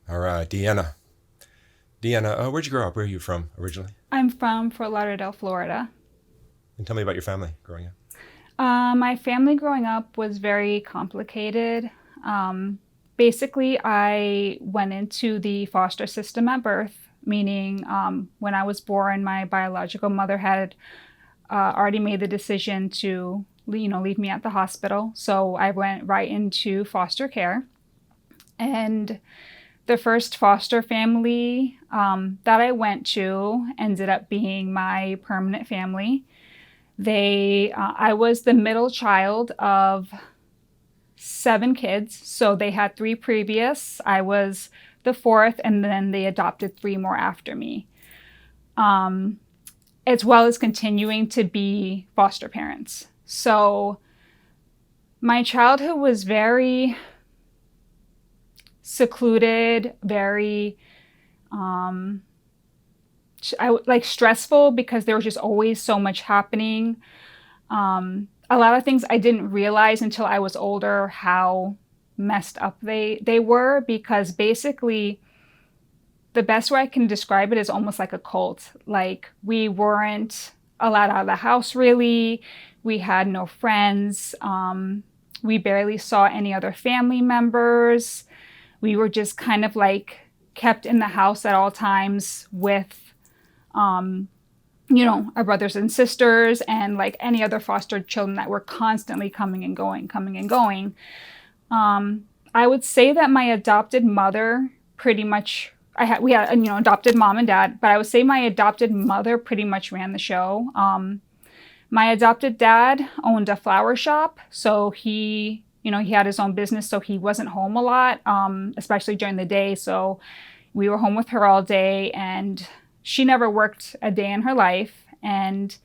All right, Deanna. Deanna, where'd you grow up? Where are you from originally? I'm from Fort Lauderdale, Florida. And tell me about your family growing up. My family growing up was very complicated. Um, Basically, I went into the foster system at birth, meaning when I was born, my biological mother had already made the decision to, leave me at the hospital. So I went right into foster care. And the first foster family that I went to ended up being my permanent family. I was the middle child of 7 kids, so they had three previous. I was the fourth, and then they adopted three more after me, as well as continuing to be foster parents. So my childhood was very secluded, very like stressful because there was just always so much happening. A lot of things I didn't realize until I was older how messed up they were, because basically the best way I can describe it is almost like a cult. Like, we weren't allowed out of the house really. We had no friends. We barely saw any other family members. We were just kind of like kept in the house at all times with our brothers and sisters and like any other foster children that were constantly coming and going, coming and going. I would say that my adopted mother pretty much, we had, adopted mom and dad, but I would say my adopted mother pretty much ran the show. My adopted dad owned a flower shop, so he had his own business, so he wasn't home a lot, especially during the day. So we were home with her all day, and she never worked a day in her life. And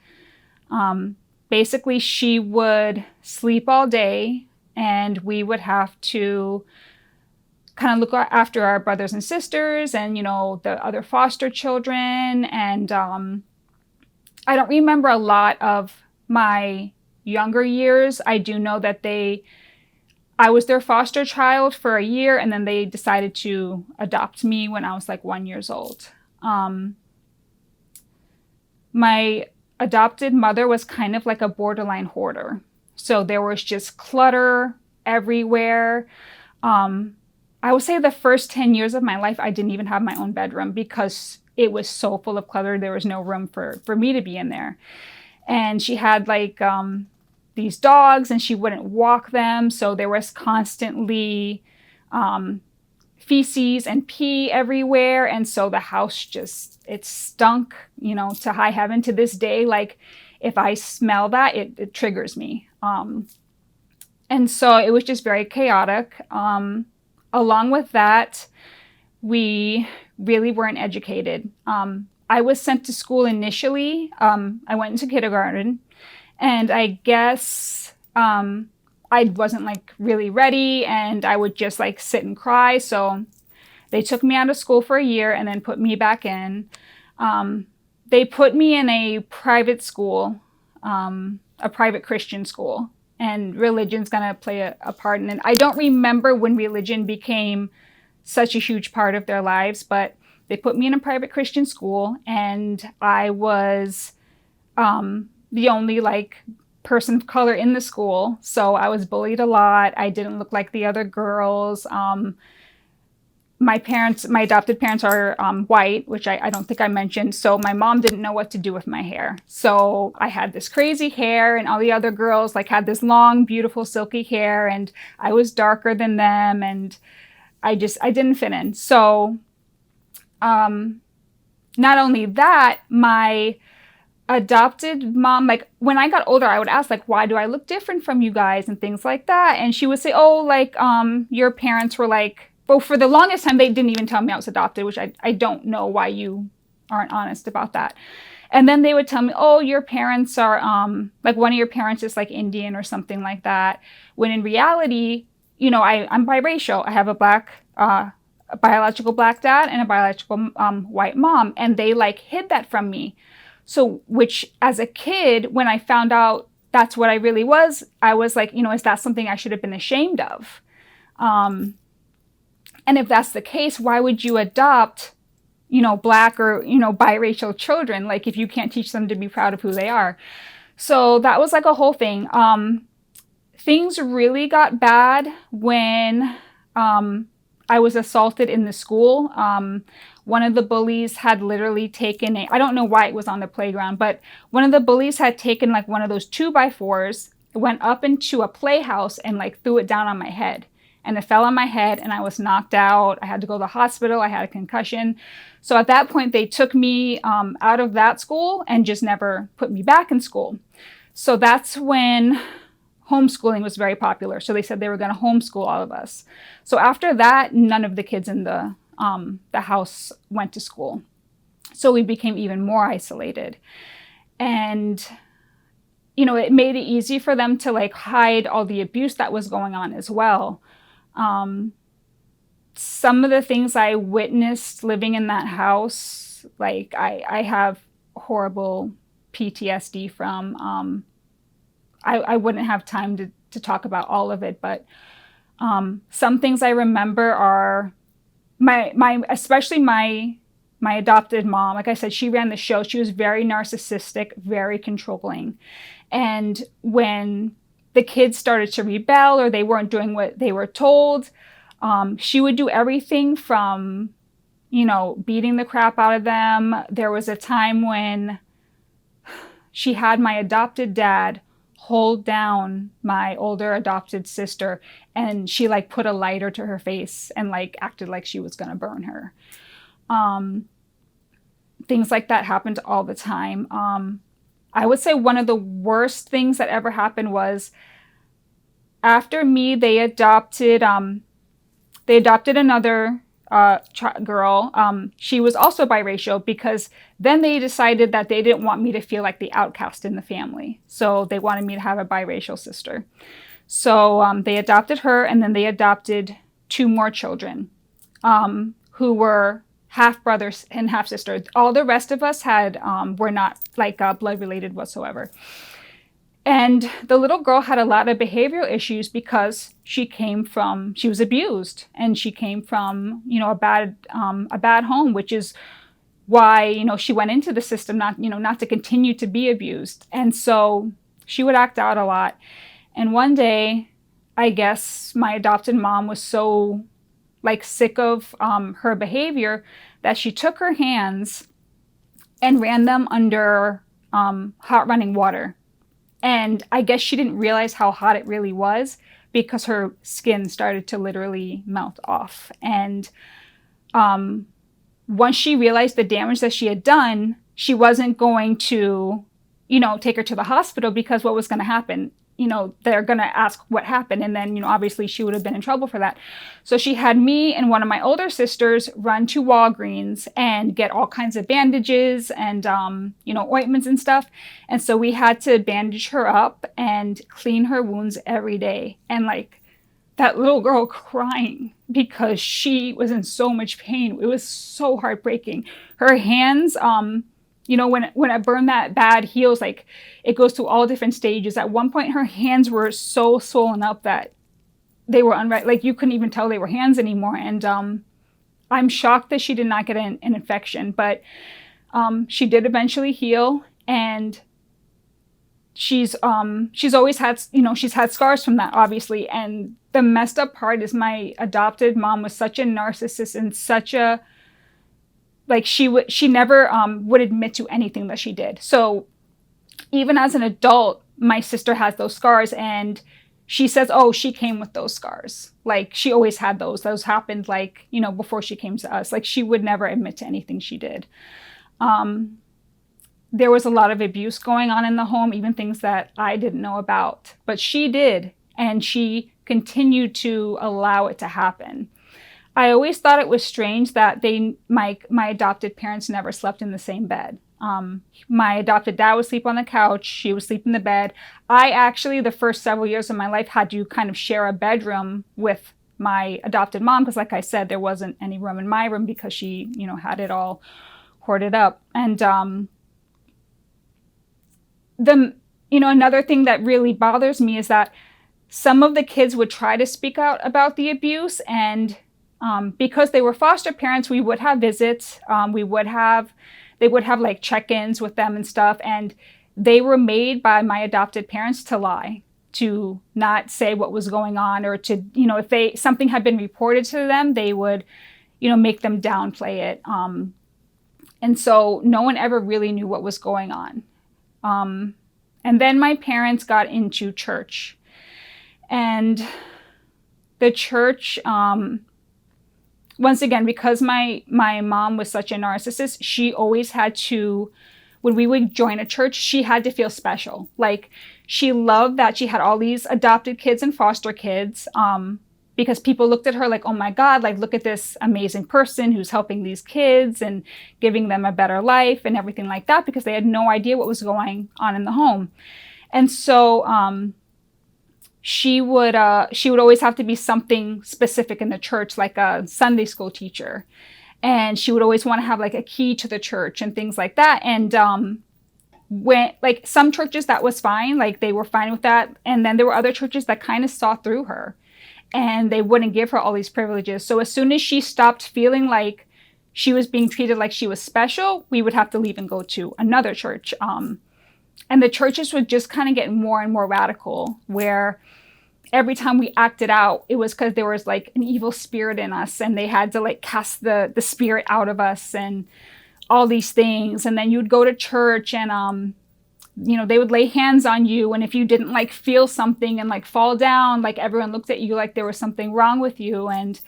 basically, she would sleep all day, and we would have to kind of look after our brothers and sisters and, the other foster children. And I don't remember a lot of my younger years. I do know that I was their foster child for a year, and then they decided to adopt me when I was like 1 year old. My adopted mother was kind of like a borderline hoarder. So there was just clutter everywhere. I would say the first 10 years of my life, I didn't even have my own bedroom because it was so full of clutter. There was no room for me to be in there. And she had like these dogs, and she wouldn't walk them. So there was constantly feces and pee everywhere. And so the house it stunk, to high heaven. To this day, like, if I smell that, it triggers me. And so it was just very chaotic. Along with that, we really weren't educated. I was sent to school initially. I went into kindergarten, and I guess I wasn't like really ready, and I would just like sit and cry. So they took me out of school for a year and then put me back in. They put me in a private school, a private Christian school, and religion's gonna play a part in it. I don't remember when religion became such a huge part of their lives, but they put me in a private Christian school, and I was the only like person of color in the school. So I was bullied a lot. I didn't look like the other girls. My adopted parents are white, which I don't think I mentioned. So my mom didn't know what to do with my hair. So I had this crazy hair, and all the other girls like had this long, beautiful, silky hair, and I was darker than them, and I didn't fit in. So not only that, my adopted mom, like when I got older, I would ask like, why do I look different from you guys and things like that? And she would say, oh, like your parents were like, well, for the longest time, they didn't even tell me I was adopted, which I don't know why you aren't honest about that. And then they would tell me, oh, your parents are like, one of your parents is like Indian or something like that. When in reality, I'm biracial. I have a biological black dad and a biological white mom, and they like hid that from me. So, which as a kid, when I found out that's what I really was, I was like, is that something I should have been ashamed of? And if that's the case, why would you adopt, black or, biracial children? Like, if you can't teach them to be proud of who they are. So that was like a whole thing. Things really got bad when I was assaulted in the school. One of the bullies had literally taken I don't know why it was on the playground, but one of the bullies had taken like one of those 2x4s, went up into a playhouse and like threw it down on my head. And it fell on my head and I was knocked out. I had to go to the hospital. I had a concussion. So at that point, they took me out of that school and just never put me back in school. So that's when homeschooling was very popular. So they said they were going to homeschool all of us. So after that, none of the kids in the house went to school. So we became even more isolated. And, it made it easy for them to like hide all the abuse that was going on as well. Some of the things I witnessed living in that house, like I have horrible PTSD from. I wouldn't have time to talk about all of it, but some things I remember are especially my adopted mom. Like I said, she ran the show. She was very narcissistic, very controlling. And when the kids started to rebel or they weren't doing what they were told, she would do everything from, beating the crap out of them. There was a time when she had my adopted dad hold down my older adopted sister, and she like put a lighter to her face and like acted like she was going to burn her. Things like that happened all the time. I would say one of the worst things that ever happened was after me, they adopted another girl. She was also biracial because then they decided that they didn't want me to feel like the outcast in the family. So they wanted me to have a biracial sister. So they adopted her, and then they adopted 2 more children who were half brothers and half sisters. All the rest of us were not like blood related whatsoever. And the little girl had a lot of behavioral issues because she was abused, and she came from, a bad home, which is why, she went into the system, not to continue to be abused. And so she would act out a lot. And one day, I guess my adopted mom was so like sick of her behavior that she took her hands and ran them under hot running water. And I guess she didn't realize how hot it really was because her skin started to literally melt off. And once she realized the damage that she had done, she wasn't going to, take her to the hospital, because what was going to happen? They're going to ask what happened. And then, obviously she would have been in trouble for that. So she had me and one of my older sisters run to Walgreens and get all kinds of bandages and, ointments and stuff. And so we had to bandage her up and clean her wounds every day. And like that little girl crying because she was in so much pain. It was so heartbreaking. Her hands, when it burned that bad, heals, like it goes through all different stages. At one point, her hands were so swollen up that they were like you couldn't even tell they were hands anymore. And I'm shocked that she did not get an infection, but she did eventually heal. And she's always had, she's had scars from that, obviously. And the messed up part is my adopted mom was such a narcissist and such a, like she never would admit to anything that she did. So even as an adult, my sister has those scars, and she says, oh, she came with those scars. Like she always had those. Those happened like, before she came to us. Like she would never admit to anything she did. There was a lot of abuse going on in the home, even things that I didn't know about. But she did, and she continued to allow it to happen. I always thought it was strange that my adopted parents never slept in the same bed. My adopted dad would sleep on the couch. She would sleep in the bed. I actually, the first several years of my life, had to kind of share a bedroom with my adopted mom because, like I said, there wasn't any room in my room because she, had it all hoarded up. And another thing that really bothers me is that some of the kids would try to speak out about the abuse, and Because they were foster parents, we would have visits. They would have like check-ins with them and stuff. And they were made by my adopted parents to lie, to not say what was going on, or to, if something had been reported to them, they would, make them downplay it. And so no one ever really knew what was going on. And then my parents got into church, and the church, once again, because my mom was such a narcissist, she always had to, when we would join a church, she had to feel special. Like, she loved that she had all these adopted kids and foster kids, because people looked at her like, oh my God, like, look at this amazing person who's helping these kids and giving them a better life and everything like that, because they had no idea what was going on in the home. And so, she would always have to be something specific in the church, like a Sunday school teacher. And she would always want to have like a key to the church and things like that. And when, like, some churches, that was fine, like they were fine with that. And then there were other churches that kind of saw through her, and they wouldn't give her all these privileges. So as soon as she stopped feeling like she was being treated like she was special, we would have to leave and go to another church. And the churches would just kind of get more and more radical, where every time we acted out, it was because there was like an evil spirit in us, and they had to like cast the spirit out of us and all these things. And then you'd go to church, and they would lay hands on you, and if you didn't like feel something and like fall down, like everyone looked at you like there was something wrong with you. And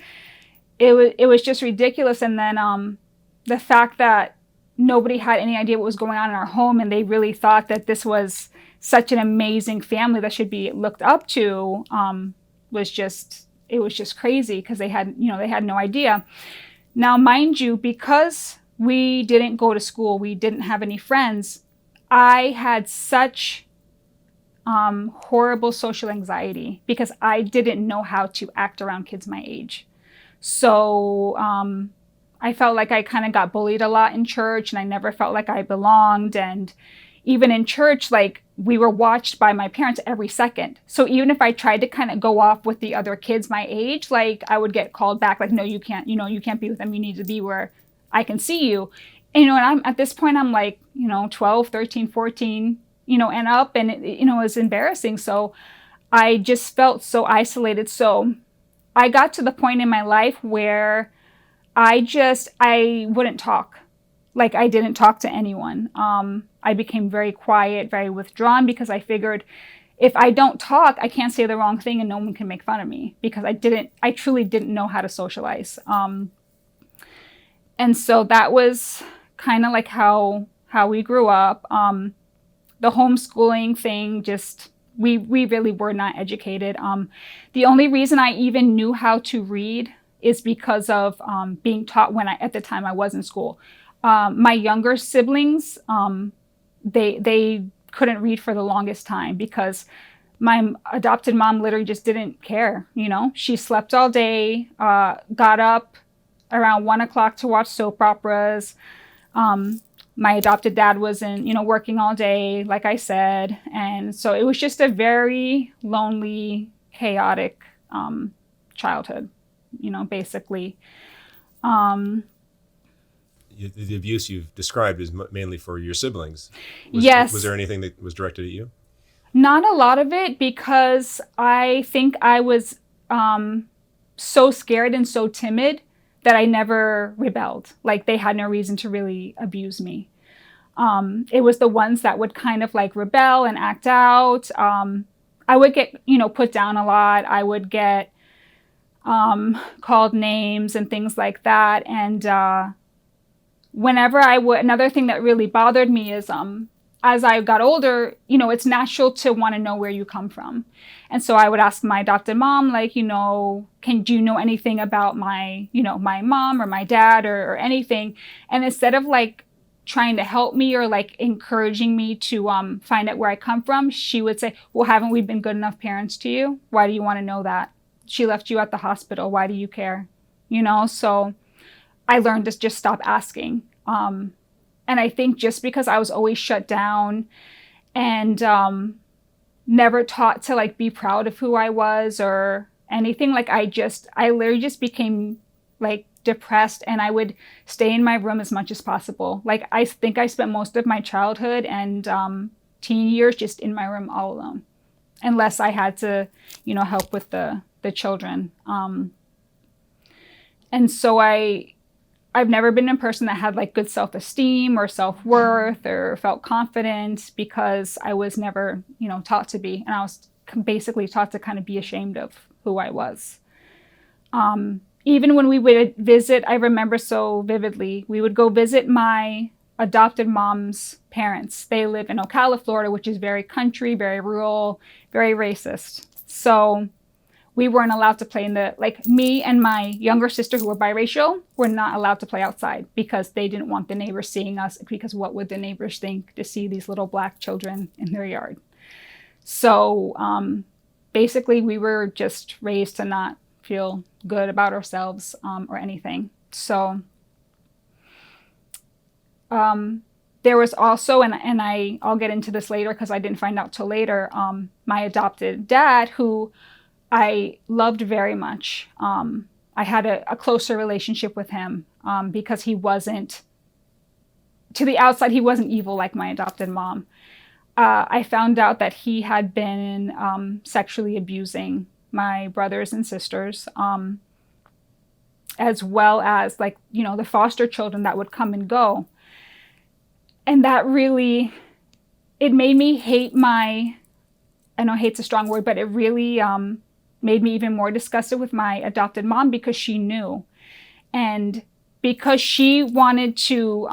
it was just ridiculous. And then the fact that nobody had any idea what was going on in our home, and they really thought that this was such an amazing family that should be looked up to, was just crazy, because they had no idea. Now, mind you, because we didn't go to school, we didn't have any friends, I had such horrible social anxiety, because I didn't know how to act around kids my age. So I felt like I kind of got bullied a lot in church, and I never felt like I belonged. And even in church, like, we were watched by my parents every second. So even if I tried to kind of go off with the other kids my age, like, I would get called back, like, no, you can't, you can't be with them. You need to be where I can see you. And, and I'm at this point, I'm like, 12, 13, 14, and up, and it was embarrassing. So I just felt so isolated. So I got to the point in my life where I wouldn't talk. Like, I didn't talk to anyone. I became very quiet, very withdrawn, because I figured if I don't talk, I can't say the wrong thing and no one can make fun of me, because I truly didn't know how to socialize. And so that was kind of like how we grew up. The homeschooling thing, just, we really were not educated. The only reason I even knew how to read is because of being taught at the time I was in school. My younger siblings, they couldn't read for the longest time, because my adopted mom literally just didn't care. She slept all day, got up around 1 o'clock to watch soap operas. My adopted dad was working all day, like I said. And so it was just a very lonely, chaotic childhood, basically. The abuse you've described is mainly for your siblings. Yes. Was there anything that was directed at you? Not a lot of it, because I think I was so scared and so timid that I never rebelled. Like, they had no reason to really abuse me. It was the ones that would kind of like rebel and act out. I would get, put down a lot. I would get called names and things like that. And whenever another thing that really bothered me is, as I got older, it's natural to want to know where you come from. And so I would ask my adopted mom, like, do you know anything about my mom or my dad or anything? And instead of like trying to help me or like encouraging me to find out where I come from, she would say, well, haven't we been good enough parents to you? Why do you want to know that? She left you at the hospital. Why do you care? So I learned to just stop asking. And I think just because I was always shut down and never taught to like be proud of who I was or anything, like I literally just became like depressed, and I would stay in my room as much as possible. Like I think I spent most of my childhood and teen years just in my room all alone, unless I had to, help with the children. And so I've never been a person that had like good self-esteem or self-worth or felt confident, because I was never, taught to be. And I was basically taught to kind of be ashamed of who I was. Even when we would visit, I remember so vividly, we would go visit my adopted mom's parents. They live in Ocala, Florida, which is very country, very rural, very racist. So we weren't allowed to play like me and my younger sister, who were biracial, were not allowed to play outside because they didn't want the neighbors seeing us, because what would the neighbors think to see these little black children in their yard? So basically we were just raised to not feel good about ourselves or anything. So there was also, and I'll get into this later because I didn't find out till later, my adopted dad, who I loved very much. I had a closer relationship with him because he wasn't, to the outside, he wasn't evil like my adopted mom. I found out that he had been sexually abusing my brothers and sisters, as well as like, the foster children that would come and go. And that really, it made me hate I know hate's a strong word, but it really made me even more disgusted with my adopted mom, because she knew. And because she wanted to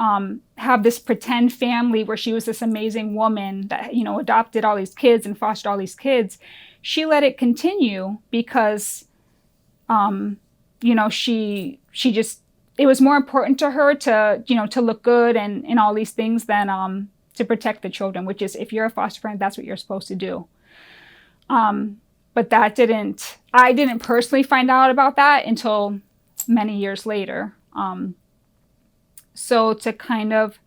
have this pretend family where she was this amazing woman that, adopted all these kids and fostered all these kids, she let it continue because, she just, it was more important to her to, to look good and all these things than to protect the children, which is, if you're a foster parent, that's what you're supposed to do. But I didn't personally find out about that until many years later. So to kind of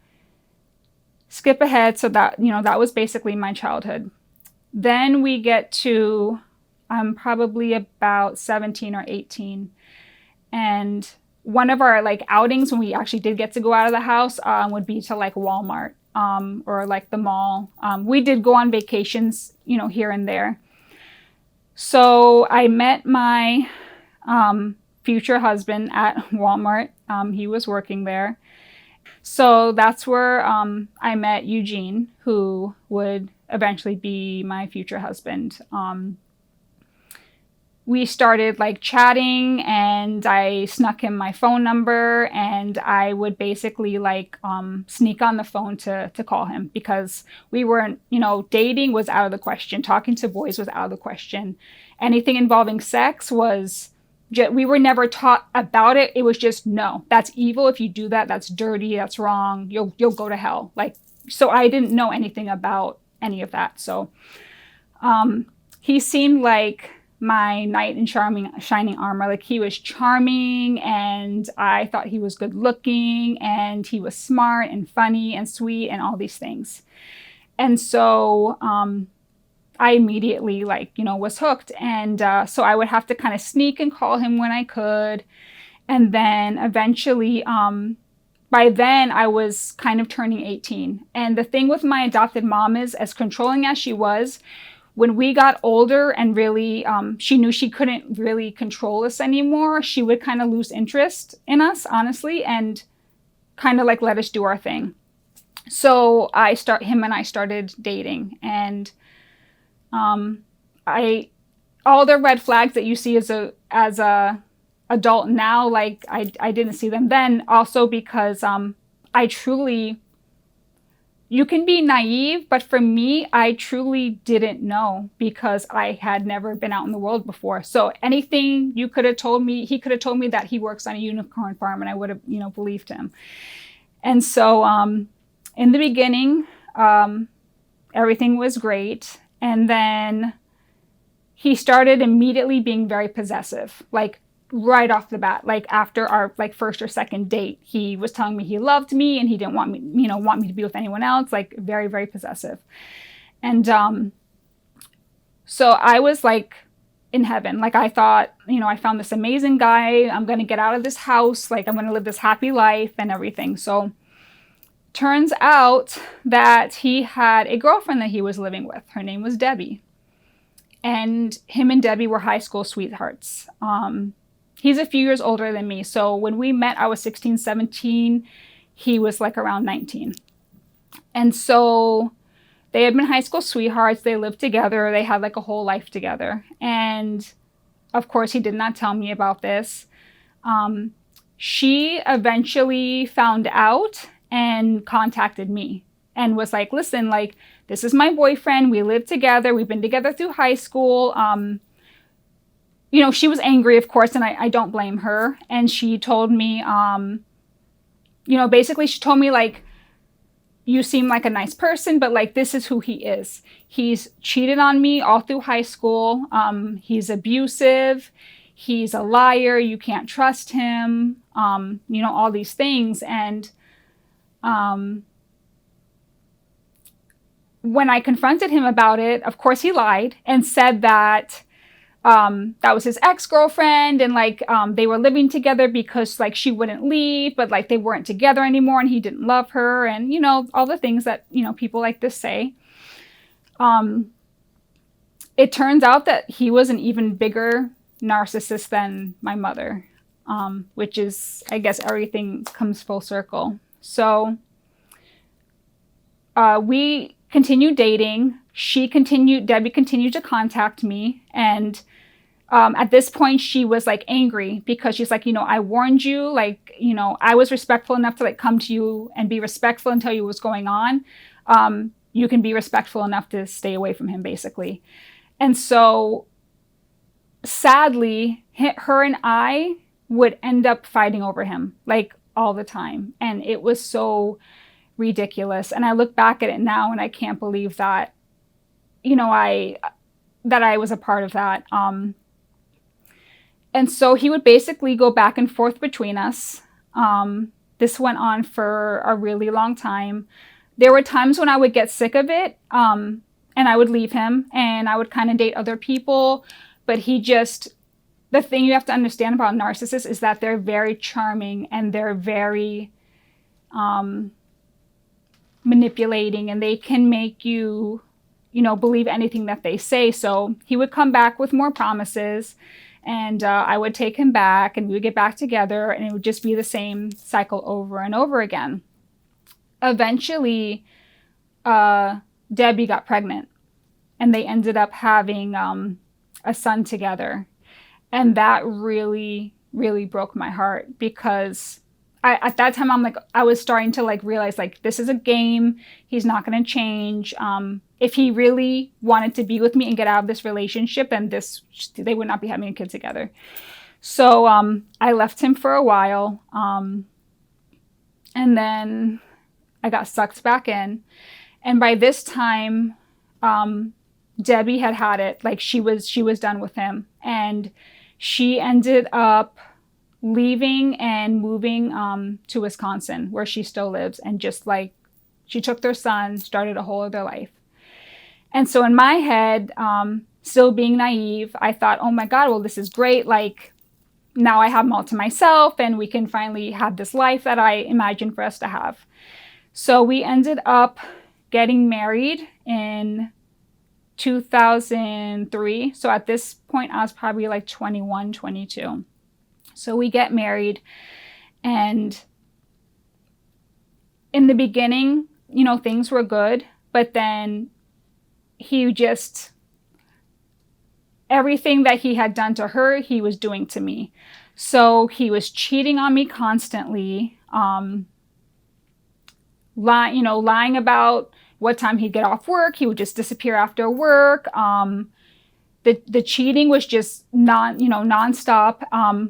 skip ahead, so that, that was basically my childhood. Then we get to, I'm probably about 17 or 18. And one of our like outings when we actually did get to go out of the house would be to like Walmart or like the mall. We did go on vacations, here and there. So I met my future husband at Walmart. He was working there. So that's where I met Eugene, who would eventually be my future husband. We started like chatting, and I snuck him my phone number, and I would basically like sneak on the phone to call him, because we weren't, dating was out of the question. Talking to boys was out of the question. Anything involving sex was we were never taught about it. It was just, no, that's evil. If you do that, that's dirty. That's wrong. You'll go to hell. Like, so I didn't know anything about any of that. So he seemed like my knight in shining armor. Like, he was charming, and I thought he was good looking, and he was smart and funny and sweet and all these things. And so I immediately was hooked. And so I would have to kind of sneak and call him when I could. And then eventually, by then I was kind of turning 18. And the thing with my adopted mom is, as controlling as she was, when we got older and really, she knew she couldn't really control us anymore, she would kind of lose interest in us, honestly, and kind of like let us do our thing. So him and I started dating, and all the red flags that you see as a adult now, like I didn't see them then, also because I truly, you can be naive, but for me, I truly didn't know, because I had never been out in the world before. So anything you could have told me, he could have told me that he works on a unicorn farm, and I would have, believed him. And so in the beginning, everything was great. And then he started immediately being very possessive, like right off the bat. Like after our first or second date, he was telling me he loved me and he didn't want me to be with anyone else. Like, very, very possessive. And so I was like in heaven. Like I thought, I found this amazing guy. I'm going to get out of this house. Like I'm going to live this happy life and everything. So turns out that he had a girlfriend that he was living with. Her name was Debbie. And him and Debbie were high school sweethearts. He's a few years older than me. So when we met, I was 16, 17. He was like around 19. And so they had been high school sweethearts. They lived together. They had like a whole life together. And of course, he did not tell me about this. She eventually found out and contacted me and was like, listen, like, this is my boyfriend. We live together. We've been together through high school. She was angry, of course, and I don't blame her. And she told me, basically she told me, like, you seem like a nice person, but like, this is who he is. He's cheated on me all through high school. He's abusive. He's a liar. You can't trust him. All these things. And when I confronted him about it, of course he lied and said that that was his ex-girlfriend, and like they were living together because like she wouldn't leave, but like they weren't together anymore and he didn't love her, and all the things that people like this say. It turns out that he was an even bigger narcissist than my mother, which is, I guess, everything comes full circle. So we continued dating. Debbie continued to contact me. And at this point, she was like angry because she's like, I warned you, like, I was respectful enough to like come to you and be respectful and tell you what's going on. You can be respectful enough to stay away from him, basically. And so sadly, her and I would end up fighting over him like all the time. And it was so ridiculous. And I look back at it now and I can't believe that, I was a part of that. And so he would basically go back and forth between us. This went on for a really long time. There were times when I would get sick of it, and I would leave him and I would kind of date other people. But the thing you have to understand about narcissists is that they're very charming and they're very manipulating, and they can make you, believe anything that they say. So he would come back with more promises, and I would take him back and we would get back together, and it would just be the same cycle over and over again. Eventually, Debbie got pregnant and they ended up having a son together. And that really, really broke my heart because at that time, I was starting to like realize like, this is a game. He's not going to change. If he really wanted to be with me and get out of this relationship, then they would not be having a kid together. So I left him for a while. And then I got sucked back in. And by this time, Debbie had it. Like she was done with him. And she ended up leaving and moving to Wisconsin, where she still lives, and just like she took their son, started a whole other life. And so in my head, still being naive, I thought, oh my God, well, this is great. Like now I have him all to myself and we can finally have this life that I imagined for us to have. So we ended up getting married in 2003. So at this point, I was probably like 21, 22. So we get married, and in the beginning, things were good, but then everything that he had done to her, he was doing to me. So he was cheating on me constantly, lying about what time he'd get off work. He would just disappear after work. The cheating was just nonstop.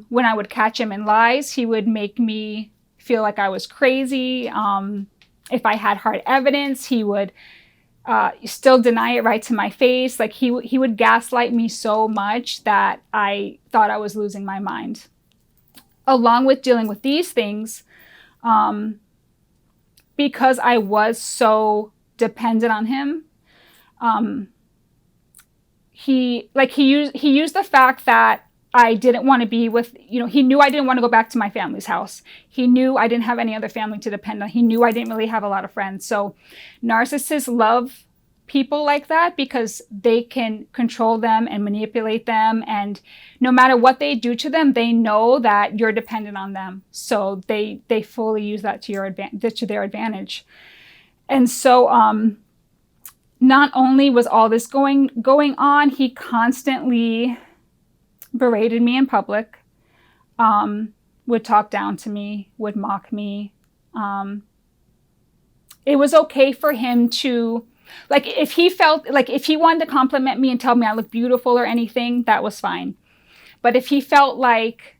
When I would catch him in lies, he would make me feel like I was crazy. If I had hard evidence, he would still deny it right to my face. Like he would gaslight me so much that I thought I was losing my mind. Along with dealing with these things, because I was so dependent on him, he used the fact that I didn't want to be with, he knew I didn't want to go back to my family's house. He knew I didn't have any other family to depend on. He knew I didn't really have a lot of friends. So narcissists love people like that because they can control them and manipulate them. And no matter what they do to them, they know that you're dependent on them. So they fully use that to their advantage. And so, not only was all this going on, he constantly berated me in public, would talk down to me, would mock me. It was okay for him to, like, if he wanted to compliment me and tell me I look beautiful or anything, that was fine. But if he felt like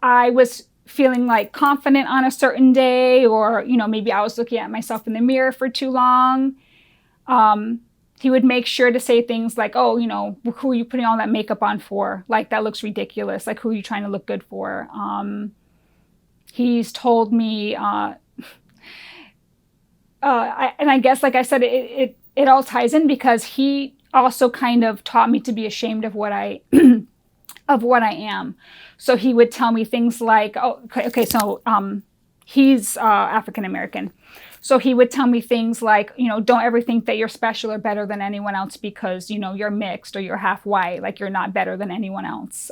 I was feeling like confident on a certain day, or, maybe I was looking at myself in the mirror for too long, he would make sure to say things like, oh, who are you putting all that makeup on for? Like, that looks ridiculous. Like, who are you trying to look good for? He's told me, and I guess, like I said, it all ties in because he also kind of taught me to be ashamed of what I am. So he would tell me things like, oh, okay, so he's African American. So he would tell me things like, don't ever think that you're special or better than anyone else because, you're mixed or you're half white, like you're not better than anyone else.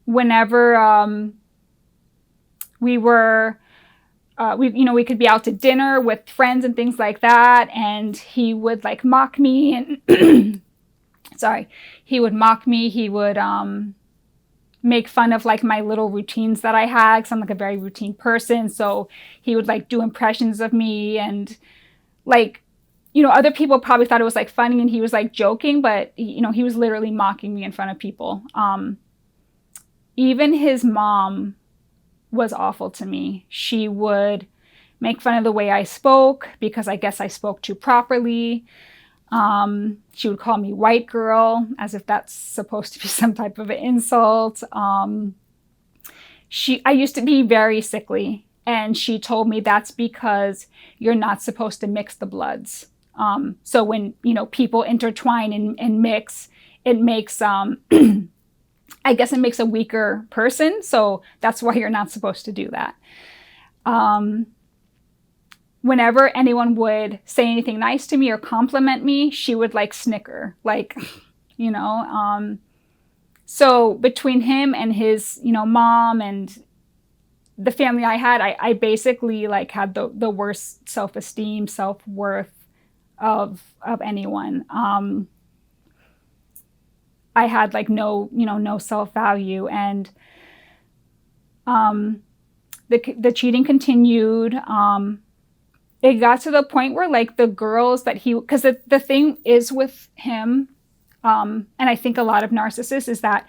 Whenever we could be out to dinner with friends and things like that, and he would like mock me and he would mock me. He would make fun of like my little routines that I had, because I'm like a very routine person. So he would like do impressions of me, and like, other people probably thought it was like funny and he was like joking, but he was literally mocking me in front of people. Even his mom was awful to me. She would make fun of the way I spoke because I guess I spoke too properly. She would call me white girl, as if that's supposed to be some type of an insult. I used to be very sickly, and she told me that's because you're not supposed to mix the bloods. So when, people intertwine and mix, it makes, I guess it makes a weaker person. So that's why you're not supposed to do that. Whenever anyone would say anything nice to me or compliment me, she would like snicker, like, so between him and his, mom and the family I had, I basically like had the worst self-esteem, self-worth of anyone. I had like no self-value, and the cheating continued. It got to the point where like the girls that because the thing is with him, and I think a lot of narcissists, is that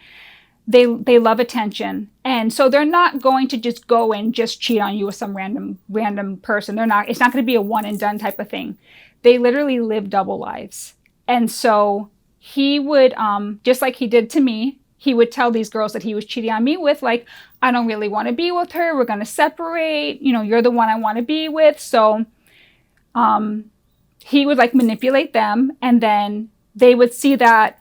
they love attention. And so they're not going to just go and just cheat on you with some random person. It's not going to be a one and done type of thing. They literally live double lives. And so he would, just like he did to me, he would tell these girls that he was cheating on me with, like, I don't really want to be with her. We're going to separate. You're the one I want to be with. So he would like manipulate them, and then they would see that,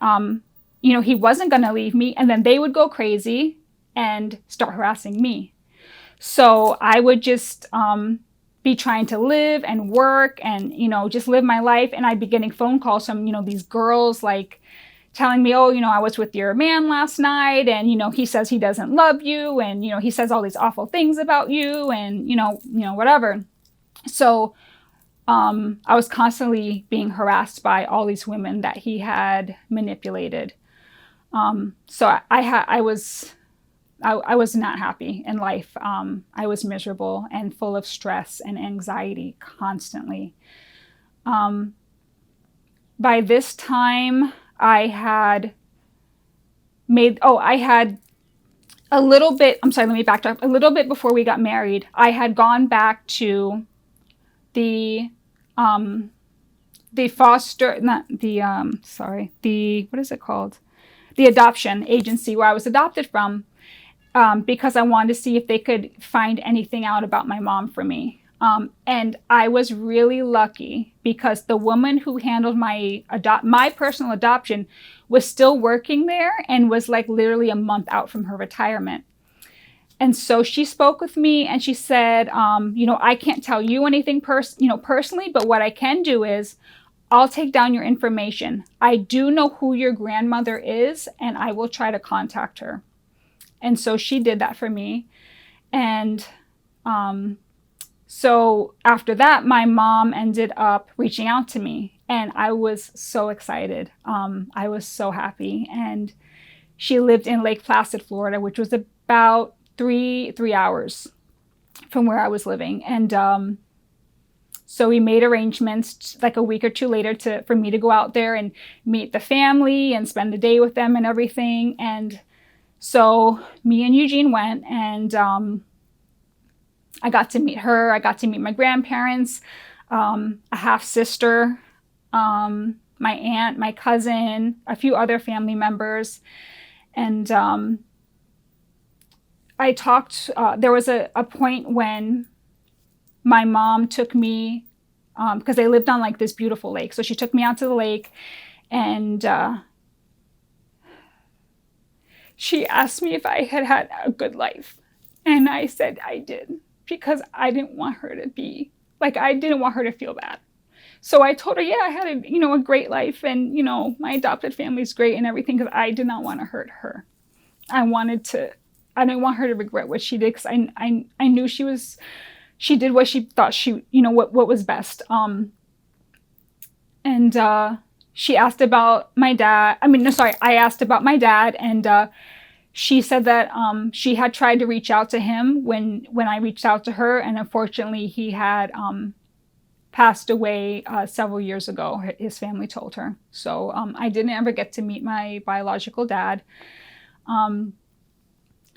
he wasn't going to leave me, and then they would go crazy and start harassing me. So I would just be trying to live and work and, just live my life. And I'd be getting phone calls from, these girls like telling me, oh, I was with your man last night, and, he says he doesn't love you, and, he says all these awful things about you, and, whatever. So I was constantly being harassed by all these women that he had manipulated. So I was not happy in life. I was miserable and full of stress and anxiety constantly. By this time, I had a little bit, I'm sorry, let me backtrack. A little bit before we got married, I had gone back to the adoption agency where I was adopted from, because I wanted to see if they could find anything out about my mom for me. And I was really lucky because the woman who handled my personal adoption was still working there and was like literally a month out from her retirement. And so she spoke with me and she said, I can't tell you anything personally, but what I can do is I'll take down your information. I do know who your grandmother is, and I will try to contact her. And so she did that for me. And so after that, my mom ended up reaching out to me, and I was so excited. I was so happy. And she lived in Lake Placid, Florida, which was about three hours from where I was living. And so we made arrangements like a week or two later for me to go out there and meet the family and spend the day with them and everything. And so me and Eugene went, and I got to meet her. I got to meet my grandparents, a half sister, my aunt, my cousin, a few other family members. And I talked, there was a point when my mom took me, because they lived on like this beautiful lake. So she took me out to the lake, and she asked me if I had had a good life. And I said I did, because I didn't want her to be, like, I didn't want her to feel bad. So I told her, yeah, I had a great life, and, my adopted family's great and everything, because I did not want to hurt her. I didn't want her to regret what she did, because I knew she did what she thought what was best. And she asked about my dad. I asked about my dad, and she said that she had tried to reach out to him when I reached out to her, and unfortunately he had passed away several years ago, his family told her. So I didn't ever get to meet my biological dad.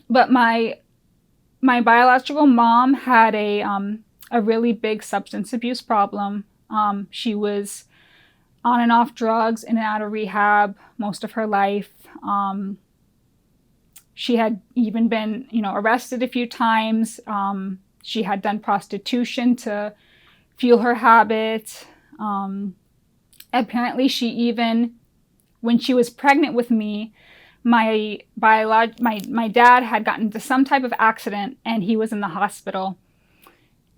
But my biological mom had a really big substance abuse problem. She was on and off drugs, in and out of rehab most of her life. She had even been, arrested a few times. She had done prostitution to fuel her habit. Apparently, when she was pregnant with me, my dad had gotten into some type of accident, and he was in the hospital.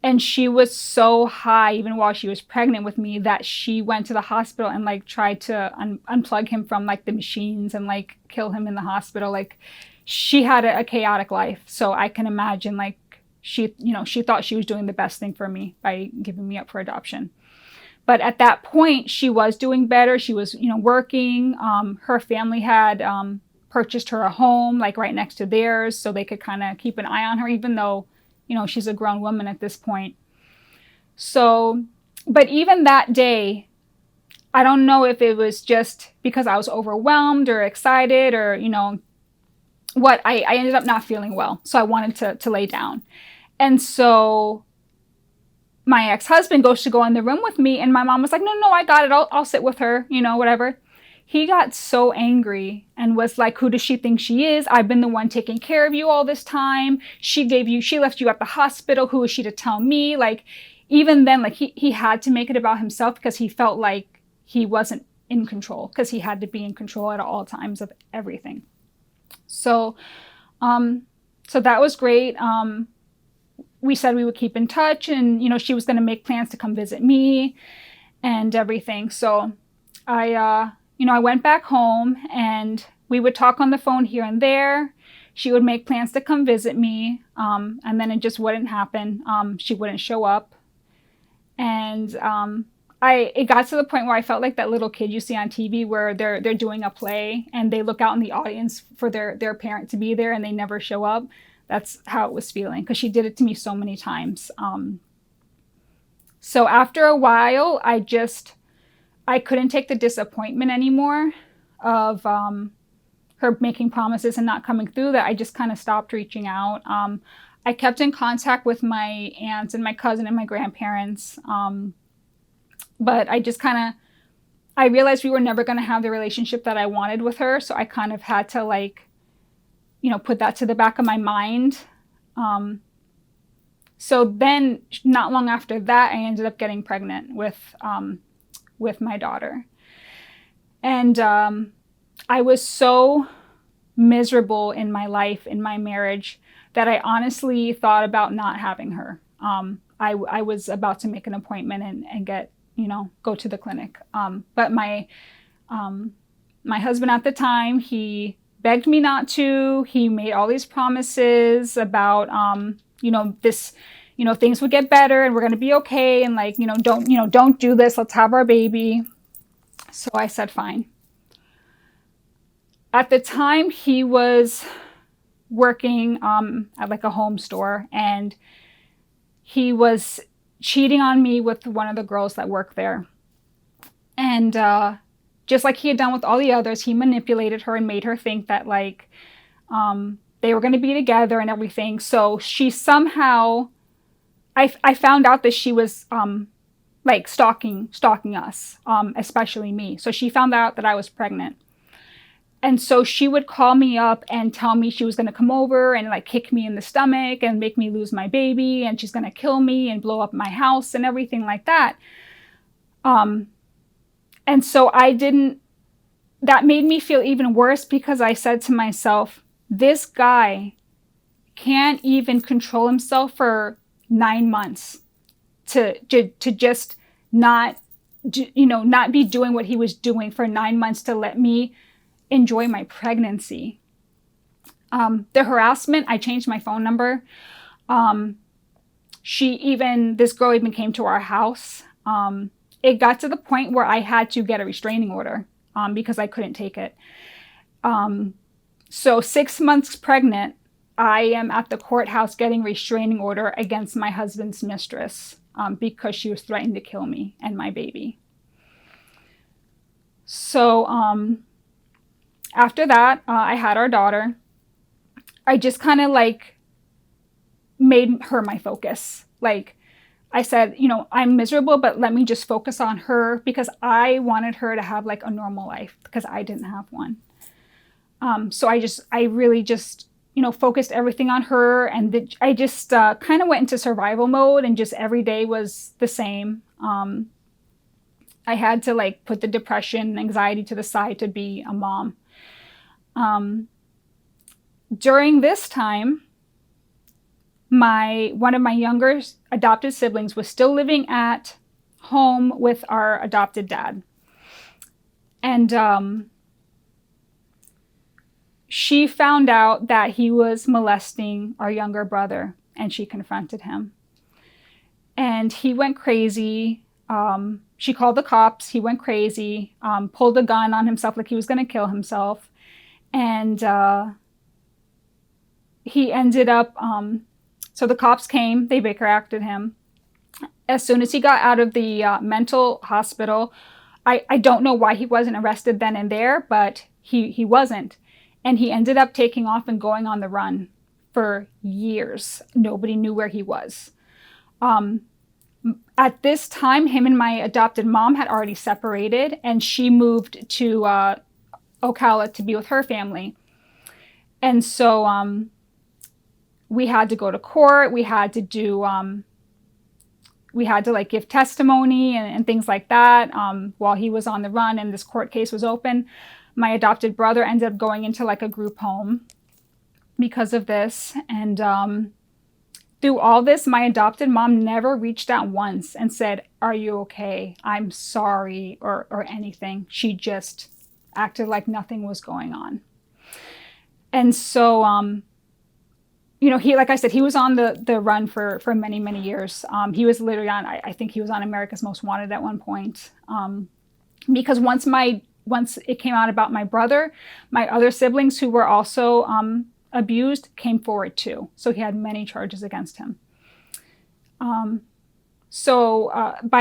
And she was so high, even while she was pregnant with me, that she went to the hospital and like tried to unplug him from like the machines and like kill him in the hospital. Like, she had a chaotic life. So I can imagine, like, she thought she was doing the best thing for me by giving me up for adoption. But at that point, she was doing better. She was, working. Her family had purchased her a home like right next to theirs, so they could kind of keep an eye on her, even though, she's a grown woman at this point. So, but even that day, I don't know if it was just because I was overwhelmed or excited or, what, I ended up not feeling well. So I wanted to lay down. And so my ex-husband goes to go in the room with me, and my mom was like, no, I got it. I'll sit with her, whatever. He got so angry and was like, who does she think she is? I've been the one taking care of you all this time. She left you at the hospital. Who is she to tell me? Like, even then, like, he had to make it about himself, because he felt like he wasn't in control, because he had to be in control at all times of everything. So, so that was great. We said we would keep in touch, and, she was going to make plans to come visit me and everything. So I went back home, and we would talk on the phone here and there. She would make plans to come visit me, and then it just wouldn't happen. She wouldn't show up. And it got to the point where I felt like that little kid you see on TV where they're doing a play and they look out in the audience for their parent to be there and they never show up. That's how it was feeling, because she did it to me so many times. So after a while, I couldn't take the disappointment anymore of her making promises and not coming through, that I just kind of stopped reaching out. I kept in contact with my aunts and my cousin and my grandparents. But I realized we were never going to have the relationship that I wanted with her. So I kind of had to put that to the back of my mind. So then, not long after that, I ended up getting pregnant with my daughter. And I was so miserable in my life, in my marriage, that I honestly thought about not having her. I was about to make an appointment and get, go to the clinic. But my husband at the time, he begged me not to. He made all these promises about, this, things would get better and we're going to be okay. And like, don't do this. Let's have our baby. So I said, fine. At the time, he was working at like a home store, and he was cheating on me with one of the girls that work there. And just like he had done with all the others, he manipulated her and made her think that like they were going to be together and everything. So she somehow, I found out that she was like stalking us, especially me. So she found out that I was pregnant. And so she would call me up and tell me she was going to come over and like kick me in the stomach and make me lose my baby, and she's going to kill me and blow up my house and everything like that. And so that made me feel even worse, because I said to myself, this guy can't even control himself for 9 months to just not be doing what he was doing for 9 months to let me enjoy my pregnancy. The harassment, I changed my phone number. This girl even came to our house. It got to the point where I had to get a restraining order because I couldn't take it. So 6 months pregnant, I am at the courthouse getting restraining order against my husband's mistress because she was threatening to kill me and my baby. So after that, I had our daughter. I just kind of like made her my focus. Like I said, I'm miserable, but let me just focus on her, because I wanted her to have like a normal life, because I didn't have one. So I really just, focused everything on her, and I just kind of went into survival mode, and just every day was the same. I had to like put the depression and anxiety to the side to be a mom. During this time, one of my younger adopted siblings was still living at home with our adopted dad. And she found out that he was molesting our younger brother, and she confronted him. And he went crazy. She called the cops. He went crazy, pulled a gun on himself like he was going to kill himself. And he ended up, so the cops came, they Baker acted him. As soon as he got out of the mental hospital, I don't know why he wasn't arrested then and there, but he wasn't. And he ended up taking off and going on the run for years. Nobody knew where he was. At this time, him and my adopted mom had already separated, and she moved to Ocala to be with her family. And so we had to go to court. We had to like give testimony and things like that while he was on the run and this court case was open. My adopted brother ended up going into like a group home because of this. And through all this, my adopted mom never reached out once and said, "Are you okay? I'm sorry," or anything. She just acted like nothing was going on. And so, he, like I said, he was on the run for many, many years. He was literally on, I think he was on America's Most Wanted at one point. Because once it came out about my brother, my other siblings who were also abused came forward too. So he had many charges against him. By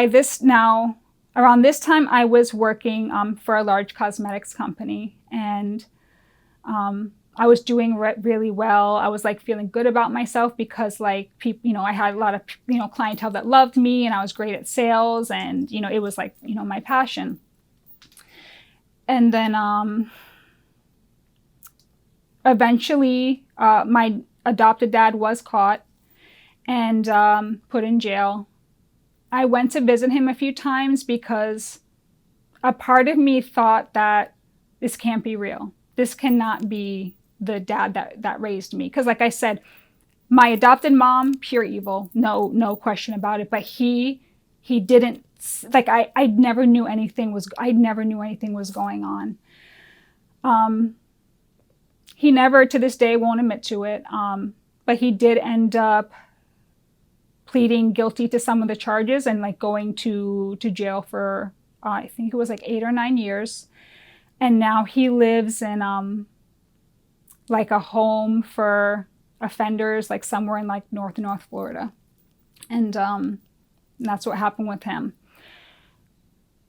this now, around this time, I was working for a large cosmetics company, and I was doing really well. I was like feeling good about myself because like people, I had a lot of, clientele that loved me, and I was great at sales, and, it was like, my passion. And then eventually my adopted dad was caught, and put in jail. I went to visit him a few times because a part of me thought that this can't be real. This cannot be the dad that raised me. Because like I said, my adopted mom, pure evil, no question about it. But he didn't, like, I never knew anything was going on. He never to this day won't admit to it. But he did end up pleading guilty to some of the charges and like going to jail for I think it was like 8 or 9 years. And now he lives in like a home for offenders, like somewhere in like North Florida. And that's what happened with him.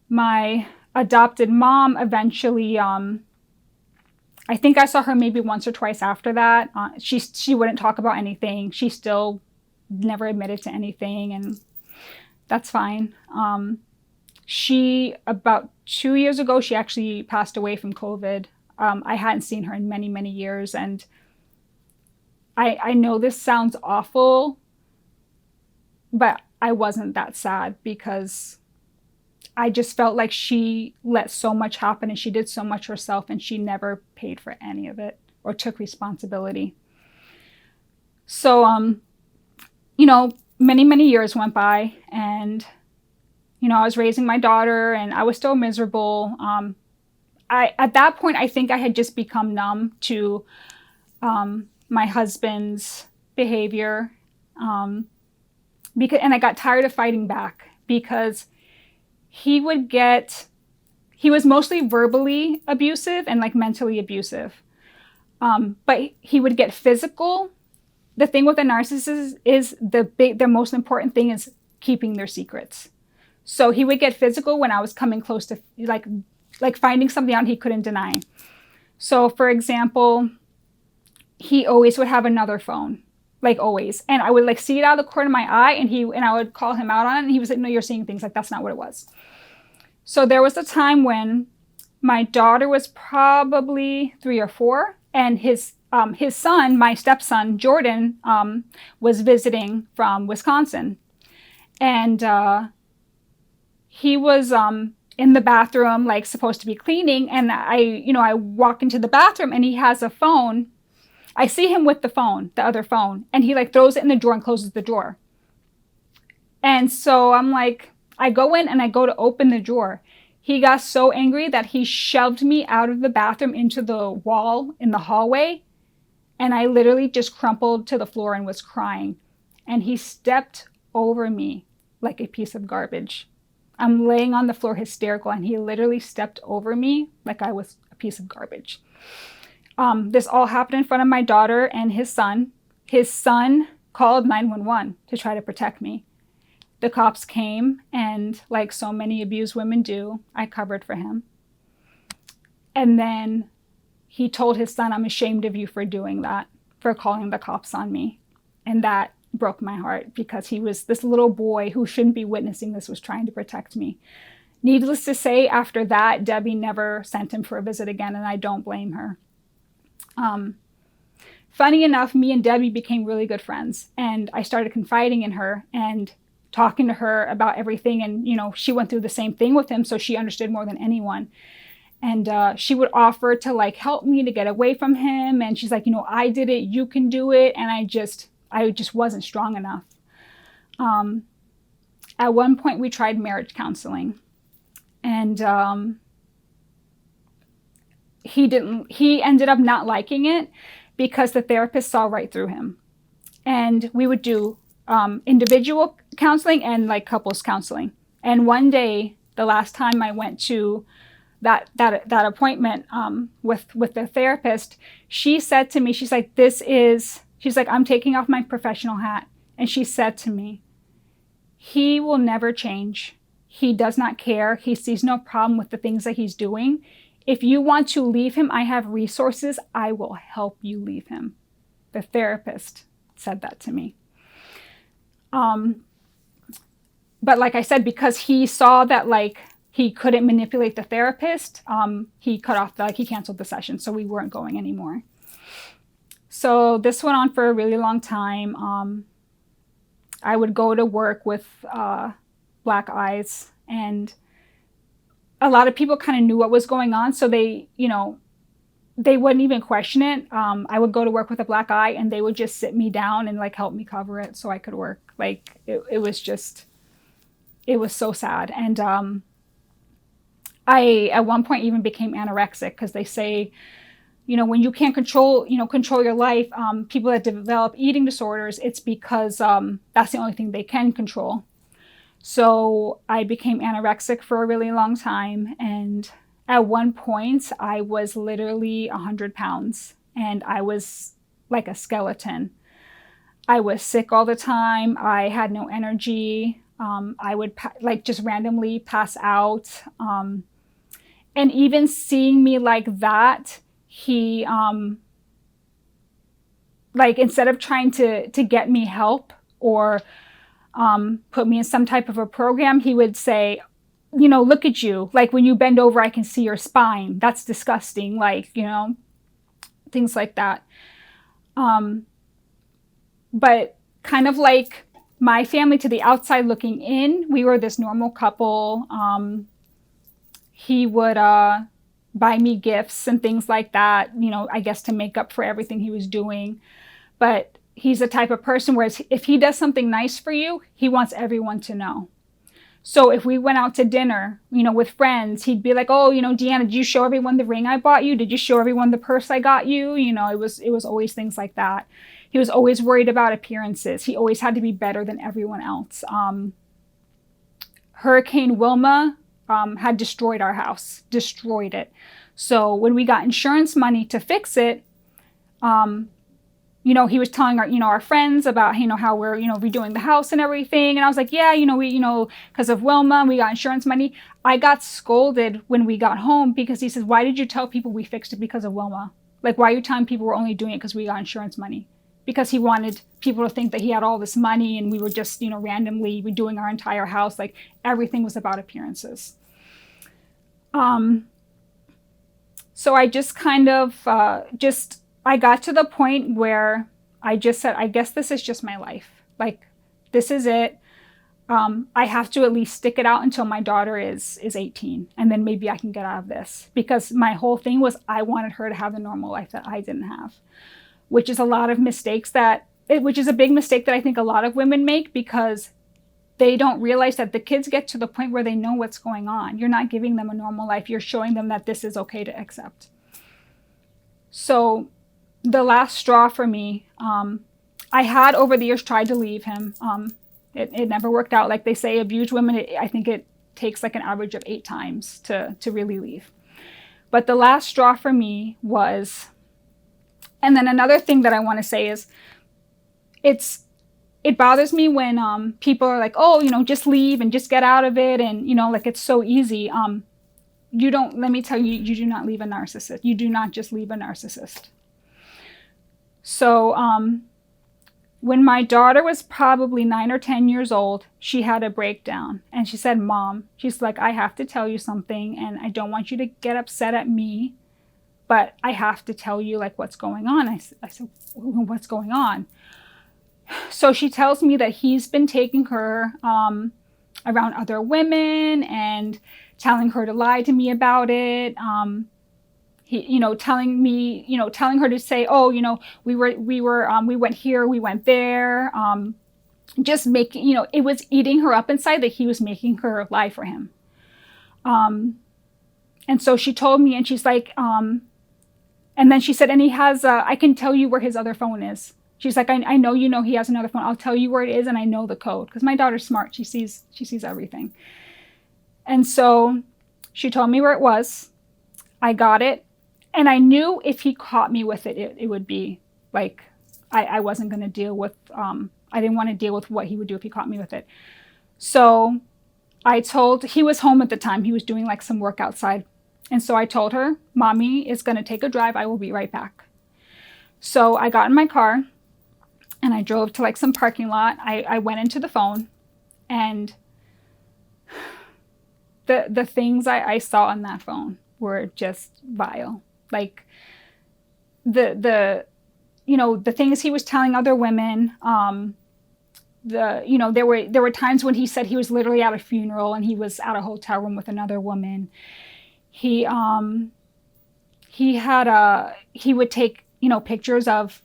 My adopted mom eventually, I think I saw her maybe once or twice after that. She wouldn't talk about anything. She still never admitted to anything, and that's fine. She, about 2 years ago, she actually passed away from COVID. I hadn't seen her in many, many years. And I know this sounds awful, but I wasn't that sad because I just felt like she let so much happen and she did so much herself and she never paid for any of it or took responsibility. So, many, many years went by and I was raising my daughter and I was still miserable. At that point, I think I had just become numb to my husband's behavior. And I got tired of fighting back because he was mostly verbally abusive and like mentally abusive. But he would get physical. The thing with a narcissist is the most important thing is keeping their secrets. So he would get physical when I was coming close to like finding something out he couldn't deny. So for example, he always would have another phone, like always. And I would like see it out of the corner of my eye and I would call him out on it. And he was like, no, you're seeing things, like that's not what it was. So there was a time when my daughter was probably 3 or 4 and his son, my stepson, Jordan, was visiting from Wisconsin. And he was in the bathroom, like supposed to be cleaning. And I walk into the bathroom and he has a phone. I see him with the phone, the other phone, and he like throws it in the drawer and closes the drawer. And so I'm like, I go in and I go to open the drawer. He got so angry that he shoved me out of the bathroom into the wall in the hallway. And I literally just crumpled to the floor and was crying. And he stepped over me like a piece of garbage. I'm laying on the floor hysterical and he literally stepped over me like I was a piece of garbage. This all happened in front of my daughter and his son. His son called 911 to try to protect me. The cops came and like so many abused women do, I covered for him. And then he told his son, I'm ashamed of you for doing that, for calling the cops on me. And that broke my heart because he was this little boy who shouldn't be witnessing this, was trying to protect me. Needless to say, after that, Debbie never sent him for a visit again, and I don't blame her. Funny enough, me and Debbie became really good friends, and I started confiding in her and talking to her about everything. And, she went through the same thing with him, so she understood more than anyone. And she would offer to like help me to get away from him. And she's like, I did it, you can do it. And I just wasn't strong enough. At one point we tried marriage counseling, and he ended up not liking it because the therapist saw right through him. And we would do individual counseling and like couples counseling. And one day, the last time I went to that appointment with the therapist, she said to me, she's like, I'm taking off my professional hat. And she said to me, he will never change. He does not care. He sees no problem with the things that he's doing. If you want to leave him, I have resources. I will help you leave him. The therapist said that to me. But like I said, because he saw that like he couldn't manipulate the therapist, he canceled the session. So we weren't going anymore. So this went on for a really long time. I would go to work with black eyes, and a lot of people kind of knew what was going on, so they wouldn't even question it. I would go to work with a black eye, and they would just sit me down and like help me cover it so I could work. Like it was just, it was so sad. And I at one point even became anorexic, because they say, when you can't control your life, people that develop eating disorders, it's because that's the only thing they can control. So I became anorexic for a really long time, and at one point I was literally 100 pounds, and I was like a skeleton. I was sick all the time. I had no energy. I would like just randomly pass out. And even seeing me like that, he like, instead of trying to get me help or put me in some type of a program, he would say, look at you. Like, when you bend over, I can see your spine. That's disgusting. Like, things like that. But kind of like my family, to the outside looking in, we were this normal couple. He would buy me gifts and things like that, I guess to make up for everything he was doing. But he's the type of person where if he does something nice for you, he wants everyone to know. So if we went out to dinner, with friends, he'd be like, oh, Deanna, did you show everyone the ring I bought you? Did you show everyone the purse I got you? It was always things like that. He was always worried about appearances. He always had to be better than everyone else. Hurricane Wilma had destroyed our house, destroyed it. So when we got insurance money to fix it, he was telling our friends about, how we're, redoing the house and everything. And I was like, yeah, because of Wilma, we got insurance money. I got scolded when we got home, because he says, why did you tell people we fixed it because of Wilma? Like, why are you telling people we're only doing it because we got insurance money? Because he wanted people to think that he had all this money and we were just, randomly redoing our entire house. Like, everything was about appearances. So I just kind of, I got to the point where I just said, I guess this is just my life. Like, this is it. I have to at least stick it out until my daughter is 18. And then maybe I can get out of this. Because my whole thing was, I wanted her to have the normal life that I didn't have. Which is a lot of mistakes which is a big mistake that I think a lot of women make, because they don't realize that the kids get to the point where they know what's going on. You're not giving them a normal life. You're showing them that this is okay to accept. So the last straw for me, I had over the years tried to leave him. It never worked out. Like they say, abused women, I think it takes like an average of 8 times to really leave. But the last straw for me was, and then another thing that I want to say is, it bothers me when people are like, oh, just leave and just get out of it. And, like, it's so easy. Let me tell you, you do not leave a narcissist. You do not just leave a narcissist. So when my daughter was probably 9 or 10 years old, she had a breakdown. And she said, Mom, she's like, I have to tell you something, and I don't want you to get upset at me, but I have to tell you, like, what's going on. I said, what's going on? So she tells me that he's been taking her around other women and telling her to lie to me about it. He, telling her to say, oh, we went here, we went there. Just making, it was eating her up inside that he was making her lie for him. And so she told me, and she's like, and then she said, and he has, I can tell you where his other phone is. She's like, I know he has another phone. I'll tell you where it is, and I know the code. Because my daughter's smart. She sees everything. And so she told me where it was. I got it. And I knew if he caught me with it, it would be like, I wasn't going to deal with, I didn't want to deal with what he would do if he caught me with it. So he was home at the time. He was doing like some work outside. And so I told her, Mommy is going to take a drive. I will be right back. So I got in my car and I drove to like some parking lot. I went into the phone, and the things I saw on that phone were just vile. Like the things he was telling other women, there were times when he said he was literally at a funeral and he was at a hotel room with another woman. He he would take, pictures of,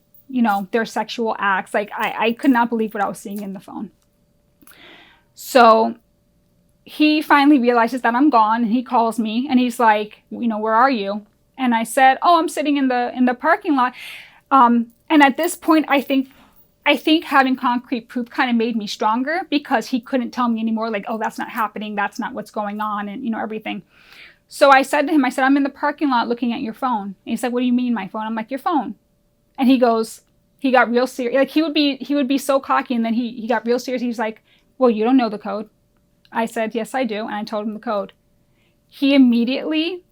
their sexual acts. Like I could not believe what I was seeing in the phone. So he finally realizes that I'm gone, and he calls me and he's like, where are you? And I said, oh, I'm sitting in the parking lot. And at this point, I think having concrete proof kind of made me stronger, because he couldn't tell me anymore, like, oh, that's not happening, that's not what's going on, and everything. So I said to him, I'm in the parking lot looking at your phone. And he's like, what do you mean my phone? I'm like, your phone. And he got real serious. Like, he would be so cocky, and then he got real serious. He's like, well, you don't know the code. I said, yes, I do. And I told him the code. He immediately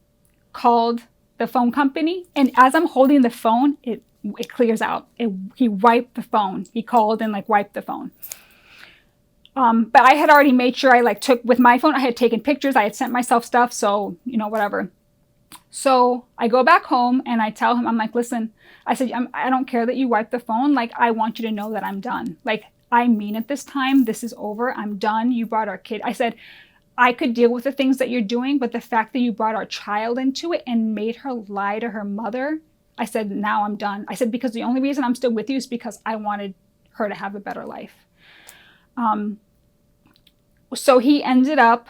called the phone company. And as I'm holding the phone, it clears out. He wiped the phone. He called and wiped the phone. But I had already made sure I took with my phone. I had taken pictures. I had sent myself stuff. So, whatever. So I go back home and I tell him, I'm like, listen, I said, I don't care that you wiped the phone. Like, I want you to know that I'm done. Like, I mean it this time. This is over. I'm done. You brought our kid. I said, I could deal with the things that you're doing, but the fact that you brought our child into it and made her lie to her mother, I said, now I'm done. I said, because the only reason I'm still with you is because I wanted her to have a better life. So he ended up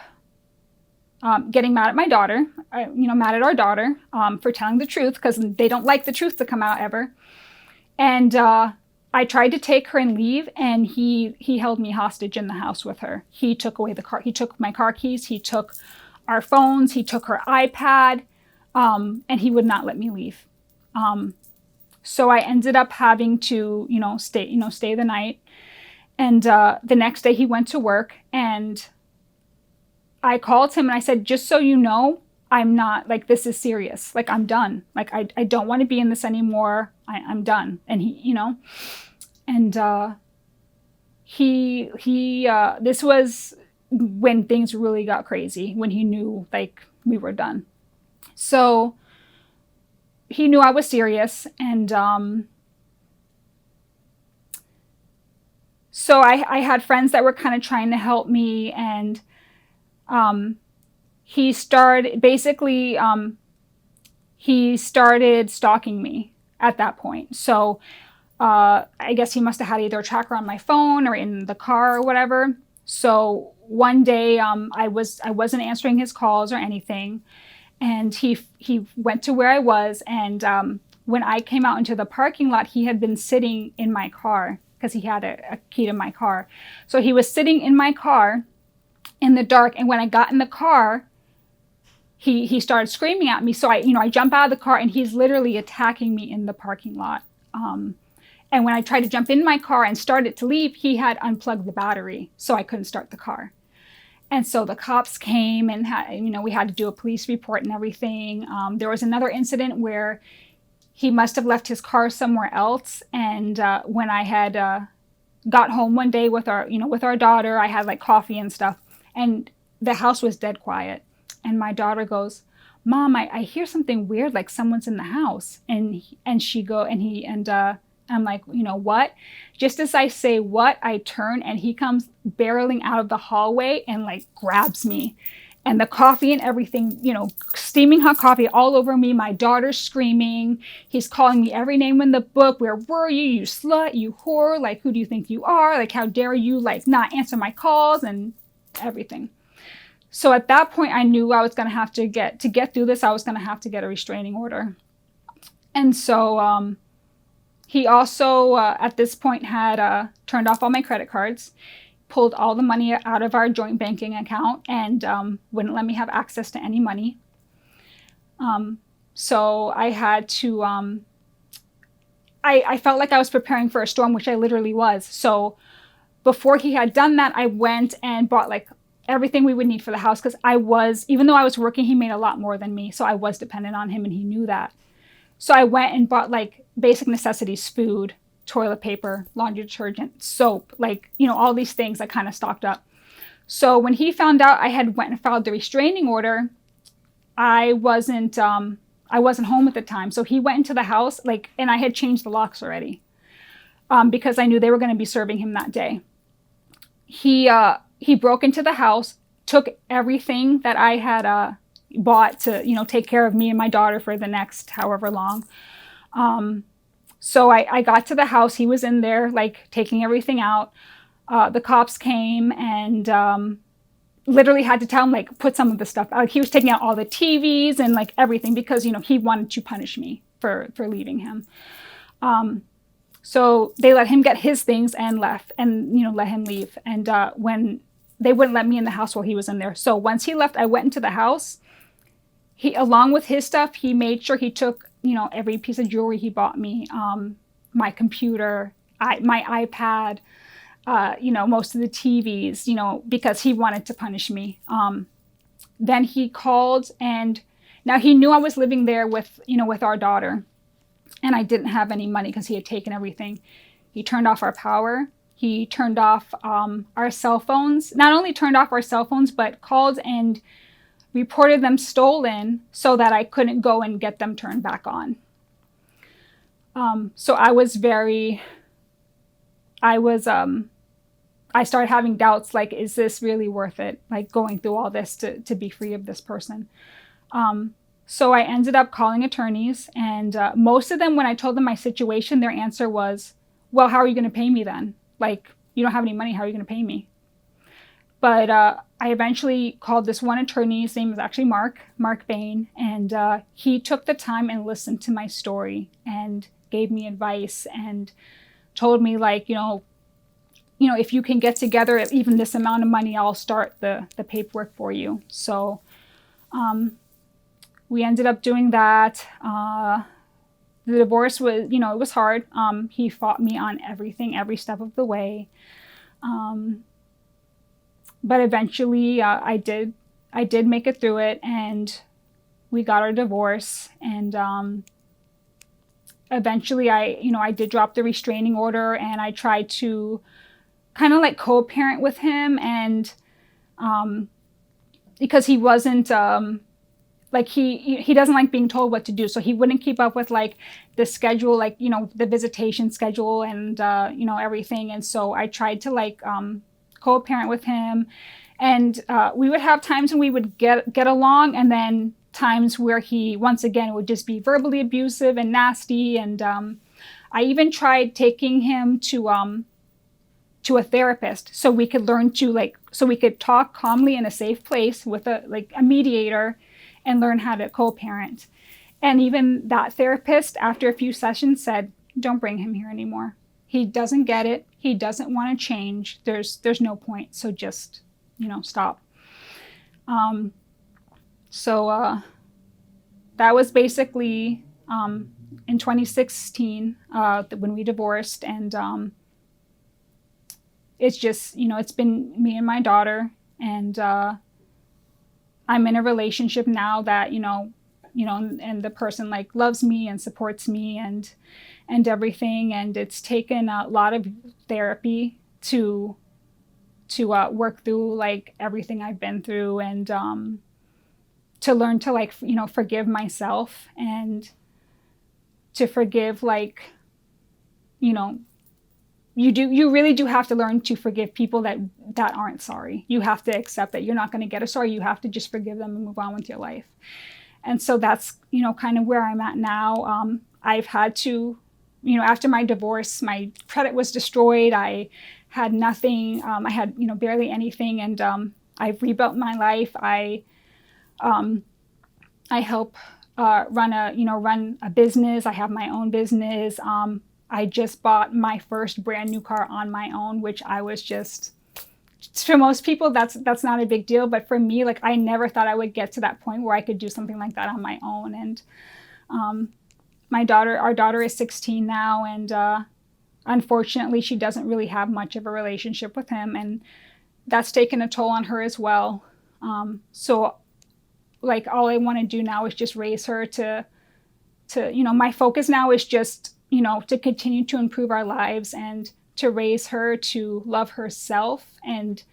getting mad at my daughter, mad at our daughter for telling the truth, because they don't like the truth to come out ever. And I tried to take her and leave, and he held me hostage in the house with her. He took away the car. He took my car keys. He took our phones. He took her iPad, and he would not let me leave. So I ended up having to, stay the night. And the next day he went to work, and I called him and I said, just so you know, I'm not, this is serious. Like, I'm done. Like, I don't want to be in this anymore. I'm done. And this was when things really got crazy, when he knew, we were done. So he knew I was serious. And so I had friends that were kind of trying to help me, and he started stalking me at that point. So I guess he must have had either a tracker on my phone or in the car or whatever. So one day I wasn't answering his calls or anything, and he went to where I was, and when I came out into the parking lot, he had been sitting in my car, because he had a key to my car. So he was sitting in my car in the dark, and when I got in the car, he started screaming at me. So I jump out of the car, and he's literally attacking me in the parking lot. And when I tried to jump in my car and start it to leave, he had unplugged the battery, so I couldn't start the car. And so the cops came, and we had to do a police report and everything. There was another incident where he must have left his car somewhere else. And when I had got home one day with our daughter, I had coffee and stuff, and the house was dead quiet. And my daughter goes, Mom, I hear something weird, like someone's in the house. And I'm like, what? Just as I say what, I turn, and he comes barreling out of the hallway and grabs me. And the coffee and everything, steaming hot coffee all over me. My daughter's screaming. He's calling me every name in the book. Where were you? You slut, you whore. Who do you think you are? How dare you, not answer my calls and everything. So at that point, I knew I was going to have to get through this. I was going to have to get a restraining order. And so he also, at this point, had turned off all my credit cards, pulled all the money out of our joint banking account, and wouldn't let me have access to any money. So I had to, I felt like I was preparing for a storm, which I literally was. So before he had done that, I went and bought everything we would need for the house, because even though I was working, he made a lot more than me. So I was dependent on him, and he knew that. So I went and bought basic necessities, food, toilet paper, laundry detergent, soap, all these things I kind of stocked up. So when he found out I had went and filed the restraining order, I wasn't home at the time. So he went into the house, and I had changed the locks already, because I knew they were going to be serving him that day. he broke into the house, took everything that I had bought to take care of me and my daughter for the next however long. So I got to the house. He was in there like taking everything out. The cops came and literally had to tell him like put some of the stuff out. He was taking out all the TVs and like everything because he wanted to punish me for leaving him. So they let him get his things and left, and let him leave. And when they wouldn't let me in the house while he was in there. So once he left, I went into the house. He, along with his stuff, he made sure he took every piece of jewelry he bought me, my computer, my iPad, most of the TVs, because he wanted to punish me. Then he called, and now he knew I was living there with our daughter, and I didn't have any money because he had taken everything. He turned off our power. He turned off our cell phones. Not only turned off our cell phones, but called and reported them stolen so that I couldn't go and get them turned back on. So I started having doubts, like, is this really worth it? Like going through all this to be free of this person. So I ended up calling attorneys, and most of them, when I told them my situation, their answer was, well, how are you going to pay me then? Like, you don't have any money. How are you going to pay me? But I eventually called this one attorney. His name was actually Mark Bain. And he took the time and listened to my story and gave me advice and told me, like, if you can get together even this amount of money, I'll start the paperwork for you. So we ended up doing that. The divorce was, it was hard. He fought me on everything, every step of the way. But eventually I did make it through it, and we got our divorce. And eventually I did drop the restraining order, and I tried to kind of like co-parent with him. And because he wasn't, like he doesn't like being told what to do. So he wouldn't keep up with like the schedule, like, the visitation schedule and, everything. And so I tried to like co-parent with him. And we would have times when we would get along, and then times where he, once again, would just be verbally abusive and nasty. And I even tried taking him to a therapist so we could learn to so we could talk calmly in a safe place with a mediator and learn how to co-parent. And even that therapist, after a few sessions, said, don't bring him here anymore. He doesn't get it. He doesn't want to change. There's no point. So just, stop. So that was basically in 2016 when we divorced. And it's just, it's been me and my daughter. And I'm in a relationship now that, and the person like loves me and supports me and everything. And it's taken a lot of therapy to work through like everything I've been through, and to learn to like, forgive myself, and to forgive, like, you really do have to learn to forgive people that aren't sorry. You have to accept that you're not going to get a sorry. You have to just forgive them and move on with your life. And so that's, kind of where I'm at now. I've had to, after my divorce, my credit was destroyed. I had nothing. I had, barely anything. And I've rebuilt my life. I help run a business. I have my own business. I just bought my first brand new car on my own, which I was just, for most people, that's not a big deal. But for me, like, I never thought I would get to that point where I could do something like that on my own. And our daughter is 16 now. And unfortunately, she doesn't really have much of a relationship with him. And that's taken a toll on her as well. So like, all I want to do now is just raise her to, my focus now is just, to continue to improve our lives, and to raise her to love herself and,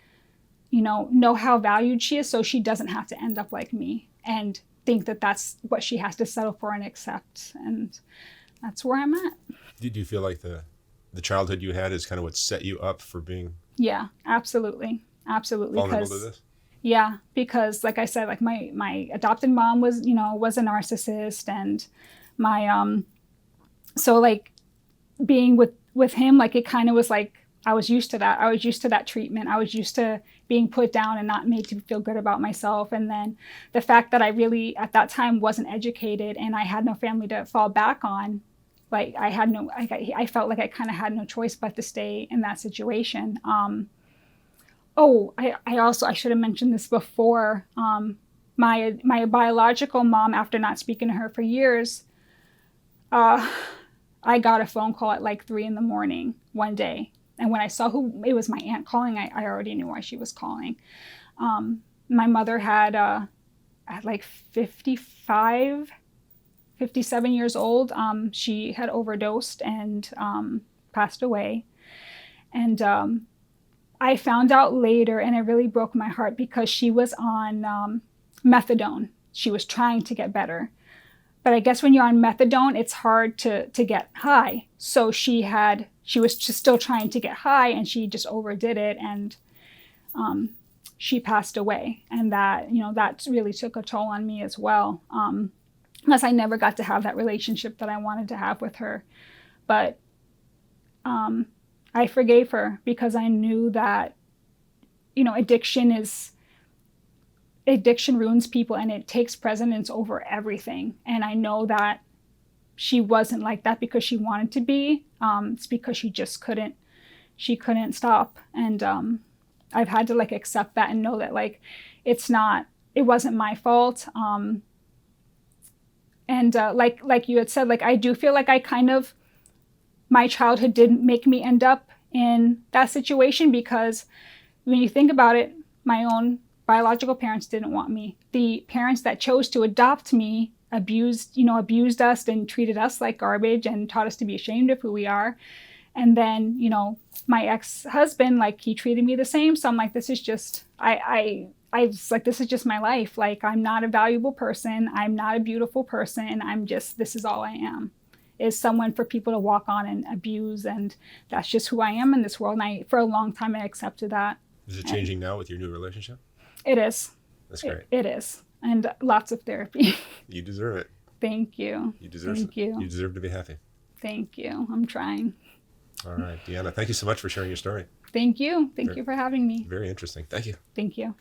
know how valued she is, so she doesn't have to end up like me and think that that's what she has to settle for and accept. And that's where I'm at. Did you feel like the childhood you had is kind of what set you up for being Yeah, absolutely. Absolutely. Vulnerable to Because, this? yeah, because like I said, like my adopted mom was, was a narcissist, and my, so like being with him, like it kind of was like I was used to that. I was used to that treatment. I was used to being put down and not made to feel good about myself. And then the fact that I really at that time wasn't educated and I had no family to fall back on, like I had no, like I felt like I kind of had no choice but to stay in that situation. I also I should have mentioned this before. My biological mom, after not speaking to her for years, uh, I got a phone call at like 3 in the morning one day. And when I saw who it was, my aunt calling, I already knew why she was calling. My mother had, at like 55, 57 years old, she had overdosed and passed away. And I found out later, and it really broke my heart because she was on methadone. She was trying to get better. But I guess when you're on methadone, it's hard to get high. So she was just still trying to get high, and she just overdid it, and she passed away. And that really took a toll on me as well. Unless I never got to have that relationship that I wanted to have with her. But I forgave her because I knew that, addiction ruins people and it takes precedence over everything. And I know that she wasn't like that because she wanted to be. It's because she couldn't stop. And I've had to like accept that and know that like it wasn't my fault. And like you had said, like I do feel like my childhood didn't make me end up in that situation, because when you think about it, my own biological parents didn't want me. The parents that chose to adopt me abused us and treated us like garbage and taught us to be ashamed of who we are. And then, my ex-husband, like he treated me the same. So I'm like, this is just, I was like, this is just my life. Like, I'm not a valuable person. I'm not a beautiful person. This is all I am, is someone for people to walk on and abuse. And that's just who I am in this world. And for a long time, I accepted that. Is it changing now with your new relationship? It is. That's great. It is. And lots of therapy. You deserve it. Thank you. You deserve Thank you. You deserve to be happy. Thank you. I'm trying. All right, Deanna, thank you so much for sharing your story. Thank you. Thank you for having me. Very interesting. Thank you. Thank you.